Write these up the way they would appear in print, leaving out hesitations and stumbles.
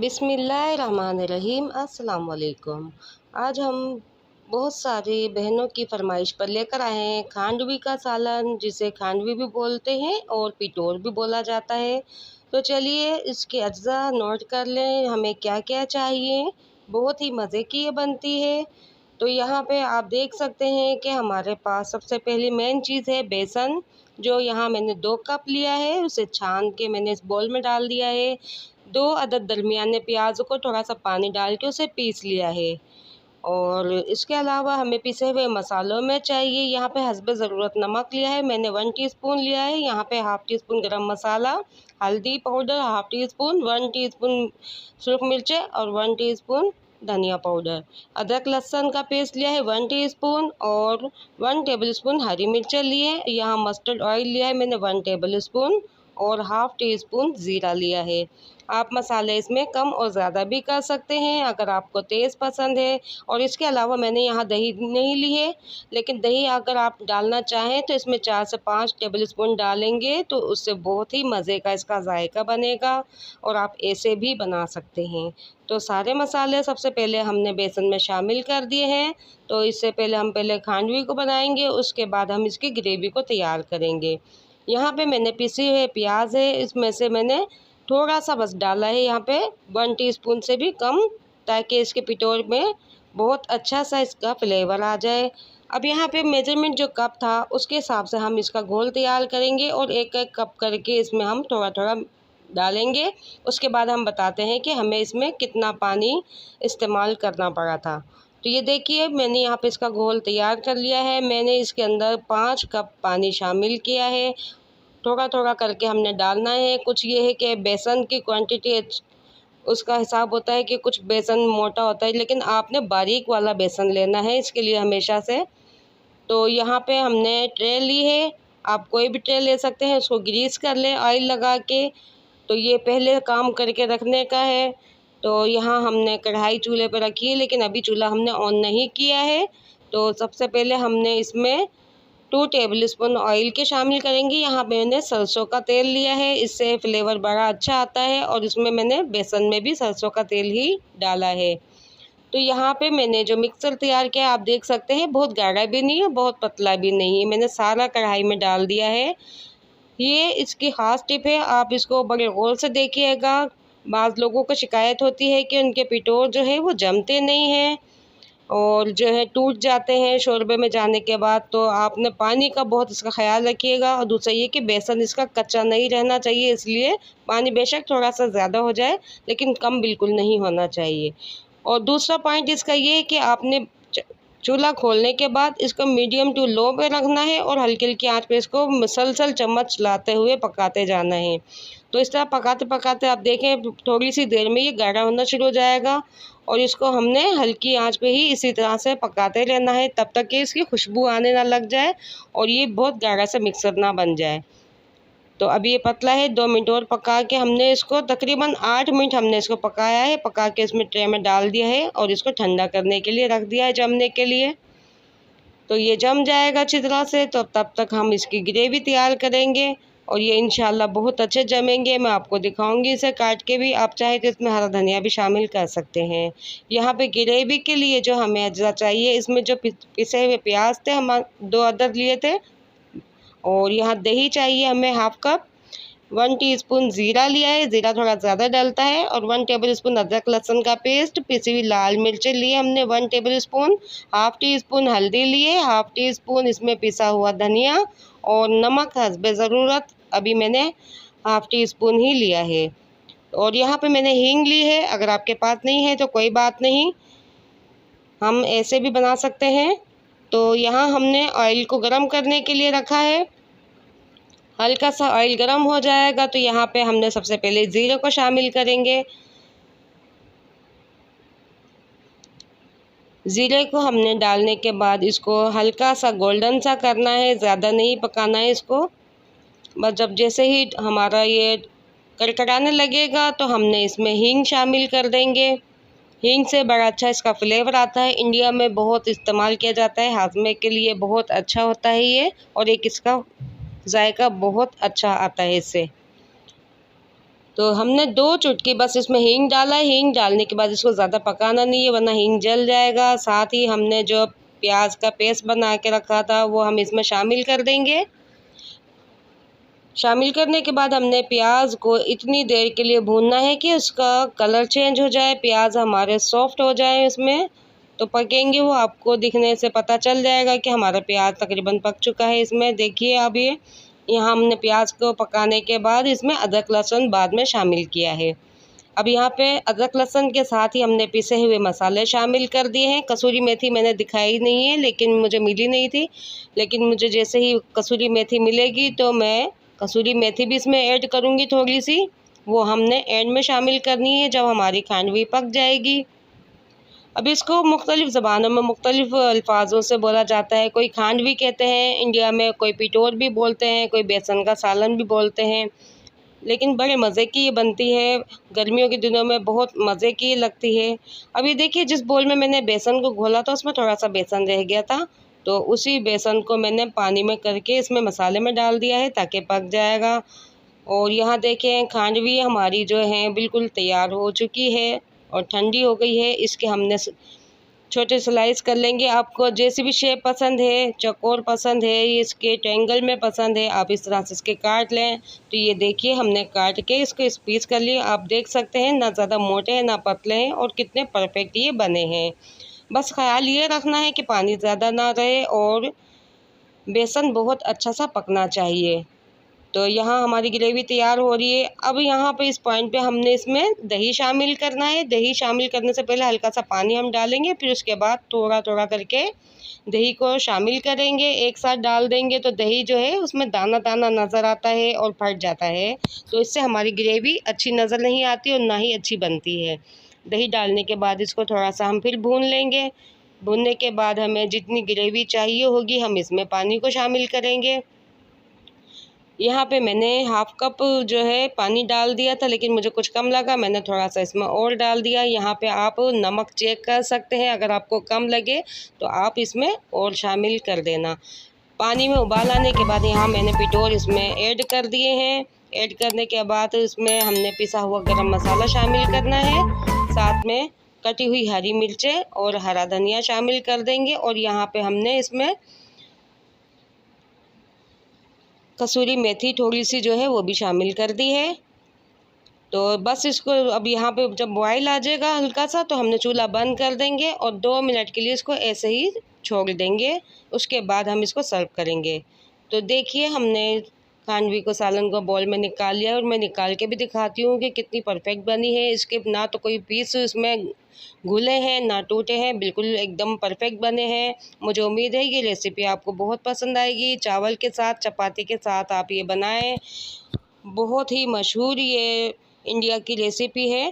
बिस्मिल्लाहिर्रहमानिर्रहीम। अस्सलाम वालेकुम। आज हम बहुत सारी बहनों की फरमाइश पर लेकर आए हैं खांडवी का सालन, जिसे खांडवी भी बोलते हैं और पिटोर भी बोला जाता है। तो चलिए इसके अज्जा नोट कर लें, हमें क्या क्या चाहिए। बहुत ही मज़े की ये बनती है। तो यहाँ पे आप देख सकते हैं कि हमारे पास सबसे पहली मेन चीज़ है बेसन, जो यहाँ मैंने 2 कप लिया है। उसे छान के मैंने इस बोल में डाल दिया है। 2 अदद दरमियाने प्याज को थोड़ा सा पानी डाल के उसे पीस लिया है। और इसके अलावा हमें पिसे हुए मसालों में चाहिए, यहाँ पे हस्बे ज़रूरत नमक लिया है मैंने 1 टीस्पून लिया है। यहाँ पे हाफ़ टी स्पून गरम मसाला, हल्दी powder half teaspoon, 1 teaspoon सूरख मिर्चें और 1 टीस्पून धनिया पाउडर। अदरक लहसुन का पेस्ट लिया है 1 टीस्पून और 1 टेबलस्पून हरी मिर्चें लिए। यहाँ मस्टर्ड ऑयल लिया है मैंने 1 टेबलस्पून और हाफ़ टी स्पून ज़ीरा लिया है। आप मसाले इसमें कम और ज़्यादा भी कर सकते हैं अगर आपको तेज़ पसंद है। और इसके अलावा मैंने यहाँ दही नहीं ली है, लेकिन दही अगर आप डालना चाहें तो इसमें 4 से 5 टेबलस्पून डालेंगे तो उससे बहुत ही मज़े का इसका जायका बनेगा। और आप ऐसे भी बना सकते हैं। तो सारे मसाले सबसे पहले हमने बेसन में शामिल कर दिए हैं। तो इससे पहले हम खांडवी को बनाएंगे, उसके बाद हम इसकी ग्रेवी को तैयार करेंगे। यहाँ पे मैंने पिसी हुए प्याज है, इसमें से मैंने थोड़ा सा बस डाला है यहाँ पे 1 टीस्पून से भी कम, ताकि इसके पिटोर में बहुत अच्छा सा इसका फ्लेवर आ जाए। अब यहाँ पे मेजरमेंट जो कप था उसके हिसाब से हम इसका घोल तैयार करेंगे और एक एक कप करके इसमें हम थोड़ा थोड़ा डालेंगे। उसके बाद हम बताते हैं कि हमें इसमें कितना पानी इस्तेमाल करना पड़ा था। तो ये देखिए मैंने यहाँ पे इसका घोल तैयार कर लिया है। मैंने इसके अंदर 5 कप पानी शामिल किया है। थोड़ा थोड़ा करके हमने डालना है। कुछ ये है कि बेसन की क्वांटिटी उसका हिसाब होता है कि कुछ बेसन मोटा होता है, लेकिन आपने बारीक वाला बेसन लेना है इसके लिए हमेशा से। तो यहाँ पे हमने ट्रे ली है, आप कोई भी ट्रे ले सकते हैं, उसको ग्रीस कर लें ऑयल लगा के। तो ये पहले काम करके रखने का है। तो यहाँ हमने कढ़ाई चूल्हे पर रखी है, लेकिन अभी चूल्हा हमने ऑन नहीं किया है। तो सबसे पहले हमने इसमें 2 टेबलस्पून ऑयल के शामिल करेंगे। यहाँ मैंने सरसों का तेल लिया है, इससे फ्लेवर बड़ा अच्छा आता है। और इसमें मैंने बेसन में भी सरसों का तेल ही डाला है। तो यहाँ पे मैंने जो मिक्सर तैयार किया है आप देख सकते हैं, बहुत गाढ़ा भी नहीं है बहुत पतला भी नहीं है। मैंने सारा कढ़ाई में डाल दिया है। ये इसकी ख़ास टिप है, आप इसको बड़े गौर से देखिएगा। बाज़ लोगों को शिकायत होती है कि उनके पिटोर जो है वो जमते नहीं हैं और जो है टूट जाते हैं शोरबे में जाने के बाद। तो आपने पानी का बहुत इसका ख्याल रखिएगा। और दूसरा ये कि बेसन इसका कच्चा नहीं रहना चाहिए, इसलिए पानी बेशक थोड़ा सा ज़्यादा हो जाए लेकिन कम बिल्कुल नहीं होना चाहिए। और दूसरा पॉइंट इसका ये है कि आपने चूल्हा खोलने के बाद इसको मीडियम टू लो पे रखना है और हल्की हल्की आंच पे इसको मुसलसल चम्मच चलाते हुए पकाते जाना है। तो इस तरह पकाते पकाते आप देखें थोड़ी सी देर में ये गाढ़ा होना शुरू हो जाएगा। और इसको हमने हल्की आंच पे ही इसी तरह से पकाते रहना है तब तक कि इसकी खुशबू आने ना लग जाए और ये बहुत गाढ़ा सा मिक्सर ना बन जाए। तो अभी ये पतला है, 2 मिनट और पका के हमने इसको तकरीबन 8 मिनट हमने इसको पकाया है। पका के इसमें ट्रे में डाल दिया है और इसको ठंडा करने के लिए रख दिया है जमने के लिए। तो ये जम जाएगा अच्छी तरह से, तो तब तक हम इसकी ग्रेवी तैयार करेंगे और ये इंशाल्लाह बहुत अच्छे जमेंगे। मैं आपको दिखाऊंगी इसे काट के भी, आप चाहे तो इसमें हरा धनिया भी शामिल कर सकते हैं। यहाँ पे ग्रेवी के लिए जो हमें अज्जा चाहिए, इसमें जो पिसे हुए प्याज थे हम 2 अदद लिए थे। और यहाँ दही चाहिए हमें हाफ़ कप, 1 टीस्पून ज़ीरा लिया है, ज़ीरा थोड़ा ज़्यादा डलता है। और 1 टेबलस्पून अदरक लहसुन का पेस्ट, पिसी हुई लाल मिर्चें लिए हमने 1 टेबलस्पून, हाफ़ टी स्पून हल्दी लिए, हाफ़ टी स्पून इसमें पिसा हुआ धनिया और नमक हस्बे ज़रूरत अभी मैंने हाफ़ टी स्पून ही लिया है। और यहाँ पे मैंने हींग ली है, अगर आपके पास नहीं है तो कोई बात नहीं, हम ऐसे भी बना सकते हैं। तो यहाँ हमने ऑयल को गर्म करने के लिए रखा है। हल्का सा ऑयल गर्म हो जाएगा तो यहाँ पे हमने सबसे पहले ज़ीरे को शामिल करेंगे। ज़ीरे को हमने डालने के बाद इसको हल्का सा गोल्डन सा करना है, ज़्यादा नहीं पकाना है इसको। बस जब जैसे ही हमारा ये कड़कड़ाने लगेगा तो हमने इसमें हींग शामिल कर देंगे। हींग से बड़ा अच्छा इसका फ्लेवर आता है, इंडिया में बहुत इस्तेमाल किया जाता है, हाजमे के लिए बहुत अच्छा होता है ये। और एक इसका जायका बहुत अच्छा आता है इससे। तो हमने 2 चुटकी बस इसमें हींग डाला है। हींग डालने के बाद इसको ज़्यादा पकाना नहीं है वरना हींग जल जाएगा। साथ ही हमने जो प्याज का पेस्ट बना के रखा था वो हम इसमें शामिल कर देंगे। शामिल करने के बाद हमने प्याज को इतनी देर के लिए भूनना है कि उसका कलर चेंज हो जाए, प्याज हमारे सॉफ्ट हो जाए। इसमें तो पकेंगे वो आपको दिखने से पता चल जाएगा कि हमारा प्याज तकरीबन पक चुका है। इसमें देखिए अब ये यहाँ हमने प्याज को पकाने के बाद इसमें अदरक लहसुन बाद में शामिल किया है। अब यहाँ पे अदरक लहसुन के साथ ही हमने पिसे हुए मसाले शामिल कर दिए हैं। कसूरी मेथी मैंने दिखाई नहीं है लेकिन मुझे मिली नहीं थी, लेकिन मुझे जैसे ही कसूरी मेथी मिलेगी तो मैं कसूरी मेथी भी इसमें ऐड करूँगी थोड़ी सी। वो हमने एंड में शामिल करनी है जब हमारी खांडवी पक जाएगी। अब इसको मुख्तलिफ़ ज़बानों में मुख्तलिफ़ अल्फाजों से बोला जाता है। कोई खांडवी कहते हैं इंडिया में, कोई पिटोर भी बोलते हैं, कोई बेसन का सालन भी बोलते हैं। लेकिन बड़े मज़े की ये बनती है, गर्मियों के दिनों में बहुत मज़े की लगती है। अब ये देखिए जिस बोल में मैंने बेसन को घोला था उसमें थोड़ा सा बेसन रह गया था, तो उसी बेसन को मैंने पानी में करके इसमें मसाले में डाल दिया है ताकि पक जाएगा। और यहाँ देखें खांडवी हमारी जो है बिल्कुल तैयार हो चुकी है और ठंडी हो गई है। इसके हमने छोटे स्लाइस कर लेंगे। आपको जैसी भी शेप पसंद है, चौकोर पसंद है, इसके ट्रायंगल में पसंद है, आप इस तरह से इसके काट लें। तो ये देखिए हमने काट के इसको पीस कर लिए। आप देख सकते हैं ना ज़्यादा मोटे हैं ना पतले हैं और कितने परफेक्ट ये बने हैं। बस ख्याल ये रखना है कि पानी ज़्यादा ना रहे और बेसन बहुत अच्छा सा पकना चाहिए। तो यहाँ हमारी ग्रेवी तैयार हो रही है। अब यहाँ पे इस पॉइंट पे हमने इसमें दही शामिल करना है। दही शामिल करने से पहले हल्का सा पानी हम डालेंगे, फिर उसके बाद थोड़ा थोड़ा करके दही को शामिल करेंगे। एक साथ डाल देंगे तो दही जो है उसमें दाना दाना नज़र आता है और फट जाता है, तो इससे हमारी ग्रेवी अच्छी नज़र नहीं आती और ना ही अच्छी बनती है। दही डालने के बाद इसको थोड़ा सा हम फिर भून लेंगे। भूनने के बाद हमें जितनी ग्रेवी चाहिए होगी हम इसमें पानी को शामिल करेंगे। यहाँ पे मैंने हाफ़ कप जो है पानी डाल दिया था, लेकिन मुझे कुछ कम लगा, मैंने थोड़ा सा इसमें और डाल दिया। यहाँ पे आप नमक चेक कर सकते हैं, अगर आपको कम लगे तो आप इसमें और शामिल कर देना। पानी में उबाल आने के बाद यहाँ मैंने पिटोर इसमें ऐड कर दिए हैं। ऐड करने के बाद इसमें हमने पिसा हुआ गरम मसाला शामिल करना है, साथ में कटी हुई हरी मिर्चें और हरा धनिया शामिल कर देंगे। और यहाँ पे हमने इसमें कसूरी मेथी थोड़ी सी जो है वो भी शामिल कर दी है। तो बस इसको अब यहाँ पे जब बॉयल आ जाएगा हल्का सा तो हमने चूल्हा बंद कर देंगे और 2 मिनट के लिए इसको ऐसे ही छोड़ देंगे। उसके बाद हम इसको सर्व करेंगे। तो देखिए हमने खांडवी को सालन को बॉल में निकाल लिया और मैं निकाल के भी दिखाती हूँ कि कितनी परफेक्ट बनी है। इसके ना तो कोई पीस इसमें घुले हैं ना टूटे हैं, बिल्कुल एकदम परफेक्ट बने हैं। मुझे उम्मीद है ये रेसिपी आपको बहुत पसंद आएगी। चावल के साथ, चपाती के साथ आप ये बनाएं। बहुत ही मशहूर ये इंडिया की रेसिपी है,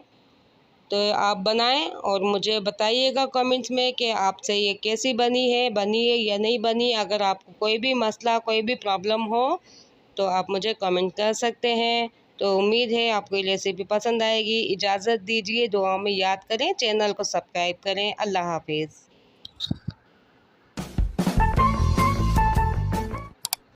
तो आप बनाएं और मुझे बताइएगा कमेंट्स में कि आपसे ये कैसी बनी है या नहीं बनी। अगर आपको कोई भी मसला, कोई भी प्रॉब्लम हो तो आप मुझे कमेंट कर सकते हैं। तो उम्मीद है आपको ये रेसिपी पसंद आएगी। इजाज़त दीजिए, दुआ में याद करें, चैनल को सब्सक्राइब करें। अल्लाह हाफिज़।